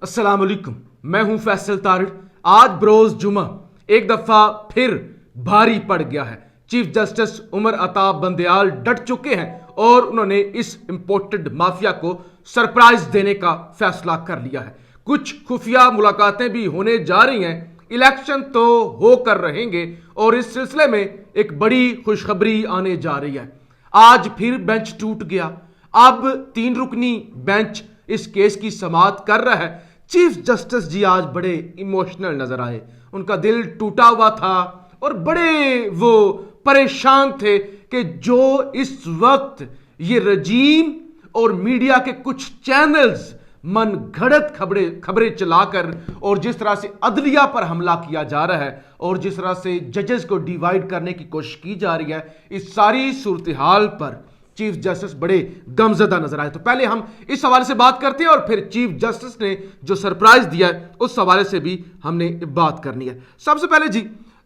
अस्सलाम वालेकुम, मैं हूं फैसल तारिड़। आज बरोज जुमा एक दफा फिर भारी पड़ गया है। चीफ जस्टिस उमर अताब बंदयाल डट चुके हैं और उन्होंने इस इंपोर्टेड माफिया को सरप्राइज देने का फैसला कर लिया है। कुछ खुफिया मुलाकातें भी होने जा रही हैं। इलेक्शन तो होकर रहेंगे और इस सिलसिले में एक बड़ी खुशखबरी आने जा रही है। आज फिर बेंच टूट गया। अब 3 रुकनी बेंच इस केस की समाअत कर रहा है। चीफ जस्टिस जी आज बड़े इमोशनल नजर आए, उनका दिल टूटा हुआ था और बड़े वो परेशान थे कि जो इस वक्त ये रजीम और मीडिया के कुछ चैनल्स मन घड़त खबरें चलाकर और जिस तरह से अदलिया पर हमला किया जा रहा है और जिस तरह से जजेस को डिवाइड करने की कोशिश की जा रही है, इस सारी सूरत हाल पर चीफ जस्टिस बड़े गमजदा नजर आए। तो पहले हम इस हवाले से बात करते हैं और फिर चीफ जस्टिस ने जो सरप्राइज दिया है उस हवाले से भी हमने बात करनी है। सबसे पहले जी,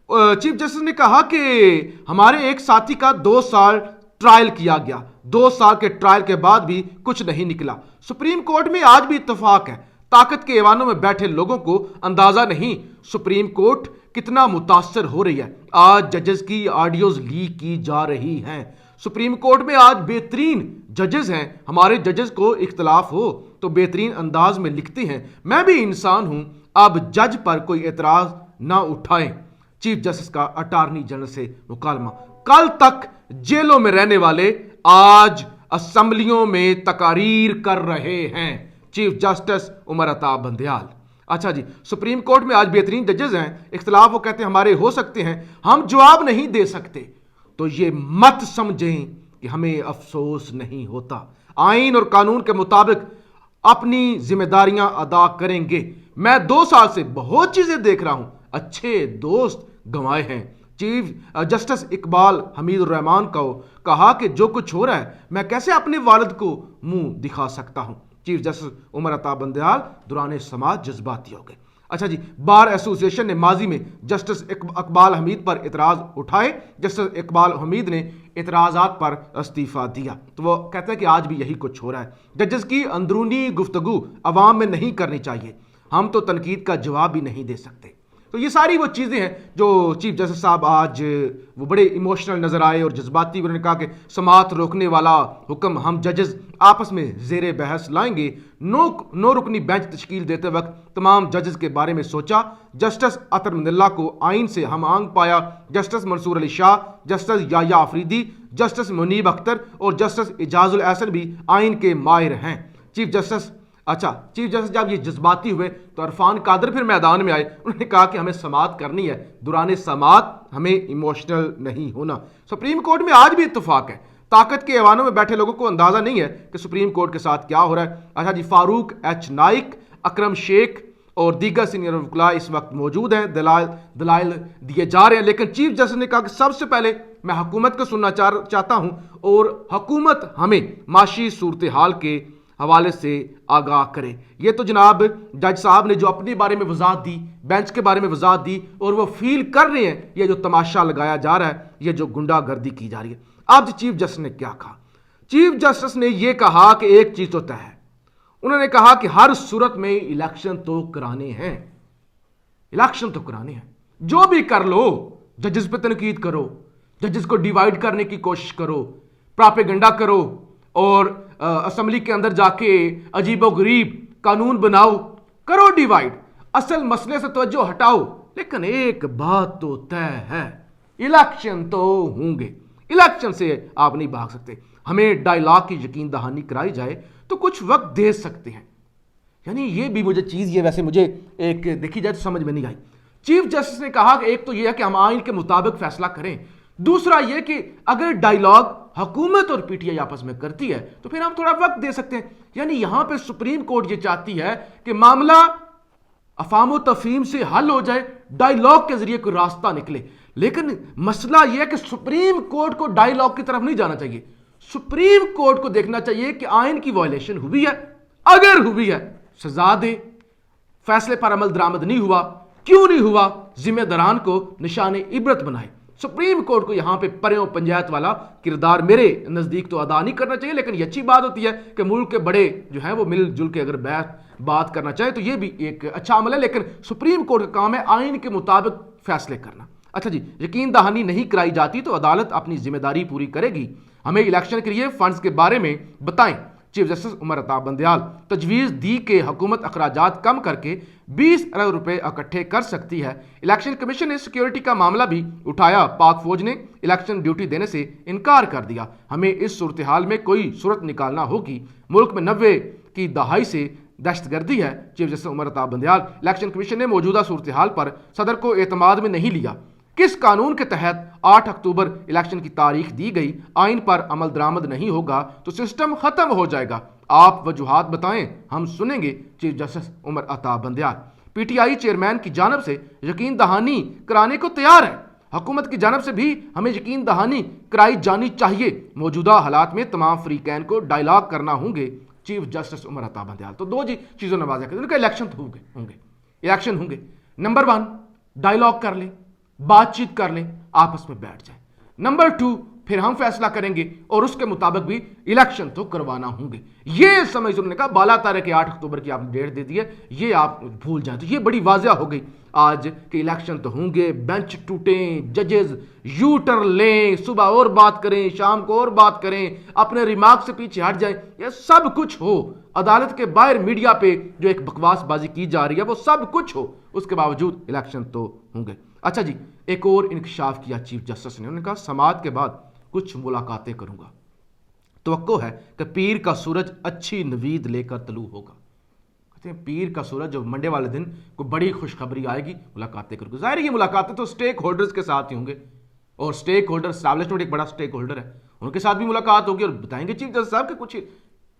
चीफ जस्टिस ने कहा कि हमारे एक साथी का 2 साल ट्रायल किया गया, 2 साल के ट्रायल के बाद भी कुछ नहीं निकला। सुप्रीम कोर्ट में आज भी इत्तेफाक है। ताकत के ऐवानों में बैठे लोगों को अंदाजा नहीं सुप्रीम कोर्ट कितना मुतासर हो रही है। आज जजेस की ऑडियोज लीक की जा रही हैं। सुप्रीम कोर्ट में आज बेहतरीन जजेस हैं। हमारे जजेस को इख्तलाफ हो तो बेहतरीन अंदाज में लिखते हैं, मैं भी इंसान हूं, अब जज पर कोई एतराज ना उठाएं। चीफ जस्टिस का अटॉर्नी जनरल से मुकालमा। कल तक जेलों में रहने वाले आज असेंबलियों में तकारीर कर रहे हैं। Chief justice Umar Ata Bandial. अच्छा जी, सुप्रीम कोर्ट में आज बेहतरीन जजेस हैं, इख्तलाफ वो कहते हैं हमारे हो सकते हैं, हम जवाब नहीं दे सकते। तो ये मत समझें कि हमें अफसोस नहीं होता। आईन और कानून के मुताबिक अपनी जिम्मेदारियां अदा करेंगे। मैं 2 साल से बहुत चीजें देख रहा हूं, अच्छे दोस्त गंवाए हैं। चीफ जस्टिस इकबाल हमीद रहमान को कहा कि जो कुछ हो रहा है मैं कैसे अपने वालिद को मुंह दिखा सकता हूं। चीफ जस्टिस उमर अताब बंदयाल दौरान समाअत जज्बाती हो गए। अच्छा जी, बार एसोसिएशन ने माजी में जस्टिस इकबाल हमीद पर इतराज उठाए। जस्टिस इकबाल हमीद ने इतराजात पर इस्तीफा दिया। तो वो कहते हैं कि आज भी यही कुछ हो रहा है। जजेस की अंदरूनी गुफ्तगू अवाम में नहीं करनी चाहिए, हम तो तनकीद का जवाब भी नहीं दे सकते। तो ये सारी वो चीज़ें हैं जो चीफ जस्टिस साहब आज वो बड़े इमोशनल नजर आए और जज्बाती। उन्होंने कहा कि समाअत रोकने वाला हुक्म हम जजेस आपस में जेर बहस लाएंगे। नो रुकनी बेंच तश्कील देते वक्त तमाम जजेस के बारे में सोचा। जस्टिस अतर मंदिल्ला को आइन से हम आंग पाया। Justice Mansoor Ali Shah, justice Yahya Afridi, justice Munib Akhtar और जस्टिस इजाजुल एहसन भी आइन के माहिर हैं। चीफ जस्टिस जब ये जज्बाती हुए तो इरफान कादर फिर मैदान में आए। उन्होंने कहा कि हमें समाअत करनी है, दौरान समाअत हमें इमोशनल नहीं होना। सुप्रीम कोर्ट में आज भी इत्तेफाक है। ताकत के ऐवानों में बैठे लोगों को अंदाजा नहीं है कि सुप्रीम कोर्ट के साथ क्या हो रहा है। अच्छा जी, फारूक एच नाइक, अकरम शेख और दीगर सीनियर वकला इस वक्त मौजूद हैं। दलाइल दिए जा रहे हैं, लेकिन चीफ जस्टिस ने कहा कि सबसे पहले मैं हुकूमत को सुनना चाहता हूं और हुकूमत हमें माशी सूरत हाल के हवाले से आगाह करे। ये तो जनाब जज साहब ने जो अपने बारे में वजाहत दी, बेंच के बारे में वजाहत दी और वो फील कर रहे हैं ये जो तमाशा लगाया जा रहा है, ये जो गुंडागर्दी की जा रही है। अब चीफ जस्टिस ने क्या कहा? चीफ जस्टिस ने यह कहा कि एक चीज तो तय है। उन्होंने कहा कि हर सूरत में इलेक्शन तो कराने हैं, इलेक्शन तो कराने हैं, जो भी कर लो। जजेस पे तनकीद करो, जजेस को डिवाइड करने की कोशिश करो, प्रोपेगेंडा करो और असेंबली के अंदर जाके अजीबो गरीब कानून बनाओ, करो डिवाइड, असल मसले से तवज्जो हटाओ। लेकिन एक बात तो तय है, इलेक्शन तो होंगे, इलेक्शन से आप नहीं भाग सकते। हमें डायलॉग की यकीन दहानी कराई जाए तो कुछ वक्त दे सकते हैं। यानी ये भी मुझे चीज, ये वैसे मुझे एक देखी जाए तो समझ में नहीं आई। चीफ जस्टिस ने कहा कि एक तो यह है कि हम आइन के मुताबिक फैसला करें, दूसरा यह कि अगर डायलॉग हुकूमत और पीटीआई आपस में करती है तो फिर हम थोड़ा वक्त दे सकते हैं। यानी यहां पे सुप्रीम कोर्ट ये चाहती है कि मामला अफाम तफहीम से हल हो जाए, डायलॉग के जरिए कोई रास्ता निकले। लेकिन मसला यह है कि सुप्रीम कोर्ट को डायलॉग की तरफ नहीं जाना चाहिए। सुप्रीम कोर्ट को देखना चाहिए कि आइन की वायलेशन हुई है, अगर हुई है सजा दे। फैसले पर अमल दरामद नहीं हुआ, क्यों नहीं हुआ, जिम्मेदारान को निशाने इबरत बनाए। सुप्रीम कोर्ट को यहां पे परेओं पंचायत वाला किरदार मेरे नजदीक तो अदा नहीं करना चाहिए। लेकिन ये अच्छी बात होती है कि मुल्क के बड़े जो है वो मिलजुल के अगर بات کرنا چاہیں تو یہ بھی ایک اچھا عمل ہے، لیکن سپریم کورٹ کا کام ہے آئین کے مطابق فیصلے کرنا۔ اچھا جی، یقین دہانی نہیں کرائی جاتی تو عدالت اپنی ذمہ داری پوری کرے گی، ہمیں الیکشن کے لیے فنڈز کے بارے میں بتائیں۔ چیف جسٹس عمر عطا بندیال، تجویز دی کہ حکومت اخراجات کم کر کے 20 ارب روپے اکٹھے کر سکتی ہے۔ الیکشن کمیشن نے سیکیورٹی کا معاملہ بھی اٹھایا، پاک فوج نے الیکشن ڈیوٹی دینے سے انکار کر دیا، ہمیں اس صورتحال میں کوئی صورت نکالنا ہوگی، ملک میں 90 کی دہائی سے دہشت گردی ہے۔ Chief justice Umar Ata Bandial, election commission نے موجودہ صورتحال پر صدر کو اعتماد میں نہیں لیا، کس قانون کے تحت 8 اکتوبر الیکشن کی تاریخ دی گئی، آئین پر عمل درآمد نہیں ہوگا تو سسٹم ختم ہو جائے گا، آپ وجوہات بتائیں، ہم سنیں گے۔ Chief justice Umar Ata Bandial, P T I chairman کی جانب سے یقین دہانی کرانے کو تیار ہے، حکومت کی جانب سے بھی ہمیں یقین دہانی کرائی جانی چاہیے، موجودہ حالات میں تمام فریقین کو ڈائیلاگ کرنا ہوں گے۔ چیف جسٹس عمر عطا بندیال، تو دو چیزوں نے واضح کر دیا، الیکشن تو ہوں گے، الیکشن ہوں گے، نمبر 1 ڈائیلاگ کر لیں، بات چیت کر لیں، آپس میں بیٹھ جائیں، نمبر 2 پھر ہم فیصلہ کریں گے اور اس کے مطابق بھی الیکشن تو کروانا ہوں گے۔ یہ سمجھ انہوں نے کہا بالا تارے کہ 8 اکتوبر کی آپ نے ڈیٹ دے دی ہے، یہ آپ بھول جائیں، تو یہ بڑی واضح ہو گئی آج کہ الیکشن تو ہوں گے، بینچ ٹوٹیں، ججز یو ٹرن لیں، صبح اور بات کریں، شام کو اور بات کریں، اپنے ریمارک سے پیچھے ہٹ جائیں، یہ سب کچھ ہو، عدالت کے باہر میڈیا پہ جو ایک بکواس بازی کی جا رہی ہے وہ سب کچھ ہو، اس کے باوجود الیکشن تو ہوں گے۔ اچھا جی، ایک اور انکشاف کیا چیف جسٹس نے، انہوں نے کہا سماعت کے بعد کچھ ملاقاتیں کروں گا، توقع ہے کہ پیر کا سورج اچھی نوید لے کر طلوع ہوگا۔ کہتے ہیں پیر کا سورج جو منڈے والے دن کوئی بڑی خوشخبری آئے گی، ملاقاتیں کروں گا۔ ظاہر ہے یہ ملاقاتیں تو سٹیک ہولڈرز کے ساتھ ہی ہوں گے، اور سٹیک ہولڈر اسٹیبلشمنٹ ایک بڑا سٹیک ہولڈر ہے، ان کے ساتھ بھی ملاقات ہوگی اور بتائیں گے چیف جسٹس صاحب کہ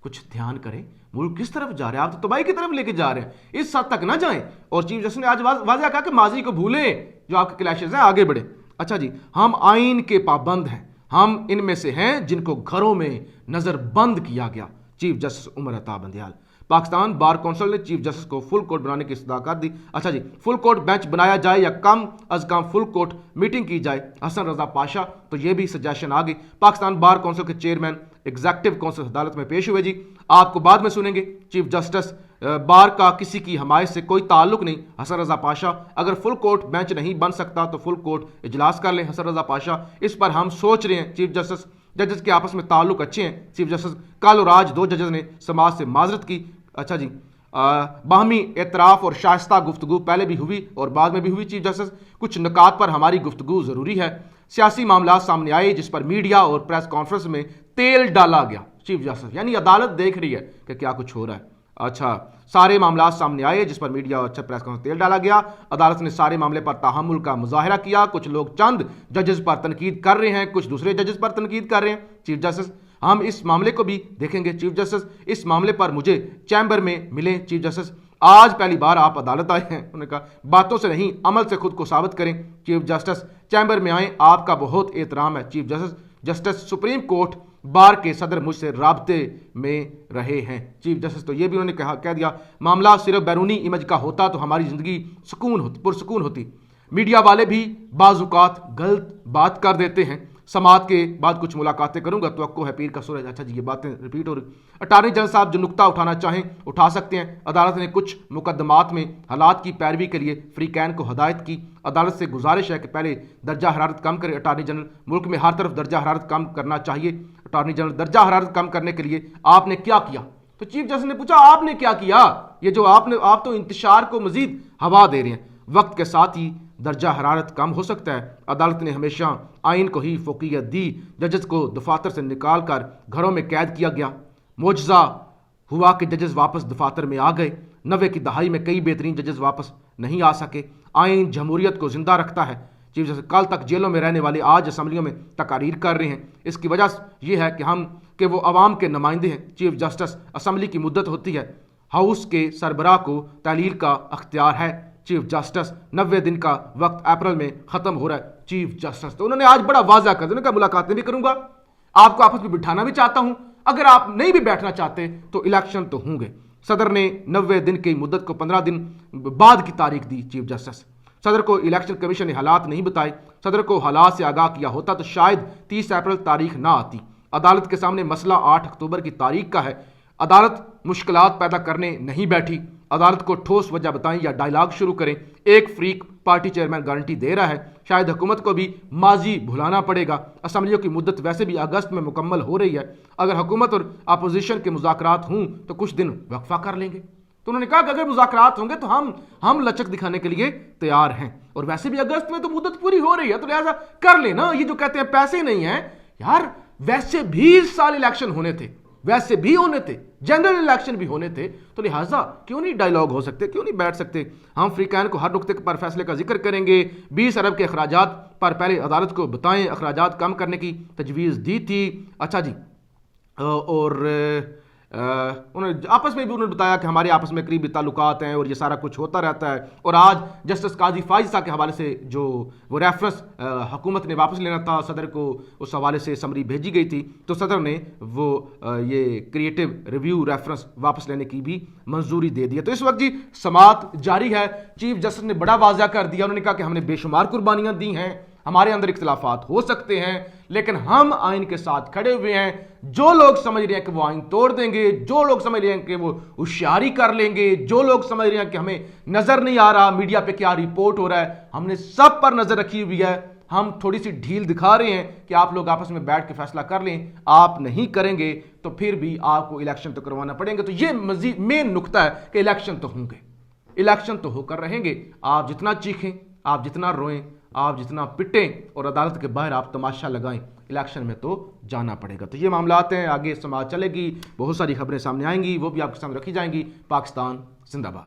کچھ دھیان کریں، ملک کس طرف جا رہے ہیں، آپ تو تباہی کی طرف لے کے جا رہے ہیں، اس حد تک نہ جائیں۔ اور چیف جسٹس نے آج واضح کہا کہ ماضی کو بھولیں، جو آپ کے کلیشز ہیں، آگے بڑھیں۔ اچھا جی، ہم آئین کے پابند ہیں، ہم ان میں سے ہیں جن کو گھروں میں نظر بند کیا گیا۔ Chief justice Umar Ata Bandial, Pakistan bar council نے چیف جسٹس کو فل کورٹ بنانے کی استدعا کر دی۔ اچھا جی، فل کورٹ بینچ بنایا جائے یا کم از کم فل کورٹ میٹنگ کی جائے، حسن رضا پاشا، تو یہ بھی سجیشن آ گئی۔ پاکستان بار کونسل کے چیئرمین ایگزیکٹو کونسل عدالت میں پیش ہوئے جی، آپ کو بعد میں سنیں گے۔ چیف جسٹس بار کا کسی کی حمایت سے کوئی تعلق نہیں، حسن رضا پاشا، اگر فل کورٹ بینچ نہیں بن سکتا تو فل کورٹ اجلاس کر لیں، حسن رضا پاشا، اس پر ہم سوچ رہے ہیں۔ چیف جسٹس، ججز کے آپس میں تعلق اچھے ہیں، چیف جسٹس کل اور آج 2 ججز نے سماج سے معذرت کی۔ اچھا جی، باہمی اعتراف اور شائستہ گفتگو پہلے بھی ہوئی اور بعد میں بھی ہوئی۔ چیف جسٹس، کچھ نکات پر ہماری گفتگو ضروری ہے، سیاسی معاملات سامنے آئے جس پر میڈیا اور پریس کانفرنس میں تیل ڈالا گیا۔ چیف جسٹس، یعنی عدالت دیکھ رہی ہے کہ کیا کچھ ہو رہا ہے۔ اچھا، سارے معاملات سامنے آئے جس پر میڈیا اور پریس کانفرنس تیل ڈالا گیا، عدالت نے سارے معاملے پر تحمل کا مظاہرہ کیا، کچھ لوگ چند ججز پر تنقید کر رہے ہیں، کچھ دوسرے ججز پر تنقید کر رہے ہیں۔ چیف جسٹس، ہم اس معاملے کو بھی دیکھیں گے۔ چیف جسٹس، اس معاملے پر مجھے چیمبر میں ملیں۔ چیف جسٹس، آج پہلی بار آپ عدالت آئے ہیں، انہوں نے کہا باتوں سے نہیں عمل سے خود کو ثابت کریں۔ چیف جسٹس، چیمبر میں آئیں، آپ کا بہت احترام ہے۔ Chief justice, justice supreme court bar کے صدر مجھ سے رابطے میں رہے ہیں۔ چیف جسٹس، تو یہ بھی انہوں نے کہہ دیا معاملہ صرف بیرونی امیج کا ہوتا تو ہماری زندگی پرسکون ہوتی، میڈیا والے بھی بعض اوقات غلط بات کر دیتے ہیں، سماعت کے بعد کچھ ملاقاتیں کروں گا، توقع ہے پیر کا سورج۔ اچھا جی، یہ باتیں ریپیٹ ہو رہی۔ اٹارنی جنرل صاحب جو نقطہ اٹھانا چاہیں اٹھا سکتے ہیں، عدالت نے کچھ مقدمات میں حالات کی پیروی کے لیے فریقین کو ہدایت کی، عدالت سے گزارش ہے کہ پہلے درجہ حرارت کم کرے۔ اٹارنی جنرل، ملک میں ہر طرف درجہ حرارت کم کرنا چاہیے، اٹارنی جنرل، درجہ حرارت کم کرنے کے لیے آپ نے کیا کیا؟ تو چیف جسٹس نے پوچھا آپ نے کیا کیا؟ یہ جو آپ تو انتشار کو مزید ہوا دے رہے ہیں، وقت کے ساتھ ہی درجہ حرارت کم ہو سکتا ہے۔ عدالت نے ہمیشہ آئین کو ہی فوقیت دی، ججز کو دفاتر سے نکال کر گھروں میں قید کیا گیا، معجزہ ہوا کہ ججز واپس دفاتر میں آ گئے، 90 کی دہائی میں کئی بہترین ججز واپس نہیں آ سکے، آئین جمہوریت کو زندہ رکھتا ہے۔ چیف جسٹس، کل تک جیلوں میں رہنے والے آج اسمبلیوں میں تقاریر کر رہے ہیں، اس کی وجہ یہ ہے کہ وہ عوام کے نمائندے ہیں۔ چیف جسٹس، اسمبلی کی مدت ہوتی ہے، ہاؤس کے سربراہ کو تعلیل کا اختیار ہے۔ چیف جسٹس، 90 دن کا وقت اپریل میں ختم ہو رہا ہے۔ چیف جسٹس، تو انہوں نے آج بڑا واضح کر دیا، انہوں نے کہا ملاقاتیں بھی کروں گا، آپ کو آپس میں بٹھانا بھی چاہتا ہوں، اگر آپ نہیں بھی بیٹھنا چاہتے تو الیکشن تو ہوں گے۔ صدر نے 90 دن کی مدت کو 15 دن بعد کی تاریخ دی۔ چیف جسٹس، صدر کو الیکشن کمیشن نے حالات نہیں بتائے، صدر کو حالات سے آگاہ کیا ہوتا تو شاید 30 اپریل تاریخ نہ آتی۔ عدالت کے سامنے مسئلہ 8 اکتوبر کی تاریخ کا ہے، अदालत मुश्किलात पैदा करने नहीं बैठी। अदालत को ठोस वजह बताएं या डायलॉग शुरू करें। एक फ्रीक पार्टी चेयरमैन गारंटी दे रहा है, शायद हुकूमत को भी माजी भुलाना पड़ेगा। असम्बलियों की मुद्दत वैसे भी अगस्त में मुकम्मल हो रही है, अगर हुकूमत और अपोजिशन के मुज़ाकरात हों तो कुछ दिन वक्फा कर लेंगे। तो उन्होंने कहा कि अगर मुज़ाकरात होंगे तो हम लचक दिखाने के लिए तैयार हैं, और वैसे भी अगस्त में तो मुद्दत पूरी हो रही है, तो लिहाजा कर लेना। ये जो कहते हैं पैसे नहीं हैं यार, वैसे भी इस साल इलेक्शन होने थे, वैसे भी होने थे, जनरल इलेक्शन भी होने थे, तो लिहाजा क्यों नहीं डायलॉग हो सकते, क्यों नहीं बैठ सकते। हम फ्रीकैन को हर नुक्ते पर फैसले का जिक्र करेंगे। 20 अरब के अखराजात पर पहले अदालत को बताएं, अखराजात कम करने की तजवीज़ दी थी। अच्छा जी, और उन्होंने आपस में भी उन्होंने बताया कि हमारे आपस में करीबी ताल्लुकात हैं और ये सारा कुछ होता रहता है। और आज जस्टिस काजी फाइज साहब के हवाले से जो वो रेफरेंस हुकूमत ने वापस लेना था, सदर को उस हवाले से समरी भेजी गई थी, तो सदर ने वो ये क्रिएटिव रिव्यू रेफरेंस वापस लेने की भी मंजूरी दे दी है। तो इस वक्त जी समात जारी है। चीफ जस्टिस ने बड़ा वाज़ा कर दिया, उन्होंने कहा कि हमने बेशुमार कुर्बानियाँ दी हैं, हमारे अंदर इख्तिलाफात हो सकते हैं, लेकिन हम आइन के साथ खड़े हुए हैं। जो लोग समझ रहे हैं कि वो आइन तोड़ देंगे, जो लोग समझ रहे हैं कि वो होशियारी कर लेंगे, जो लोग समझ रहे हैं कि हमें नजर नहीं आ रहा मीडिया पे क्या रिपोर्ट हो रहा है, हमने सब पर नजर रखी हुई है। हम थोड़ी सी ढील दिखा रहे हैं कि आप लोग आपस में बैठ के फैसला कर लें। आप नहीं करेंगे तो फिर भी आपको इलेक्शन तो करवाना पड़ेंगे। तो ये मजीद मेन नुकता है कि इलेक्शन तो होंगे, इलेक्शन तो होकर रहेंगे। आप जितना चीखें, आप जितना रोएं, आप जितना पिटें और अदालत के बाहर आप तमाशा लगाएं, इलेक्शन में तो जाना पड़ेगा। तो ये मामलात हैं, आगे समाज चलेगी, बहुत सारी खबरें सामने आएंगी, वो भी आपके सामने रखी जाएंगी। पाकिस्तान जिंदाबाद।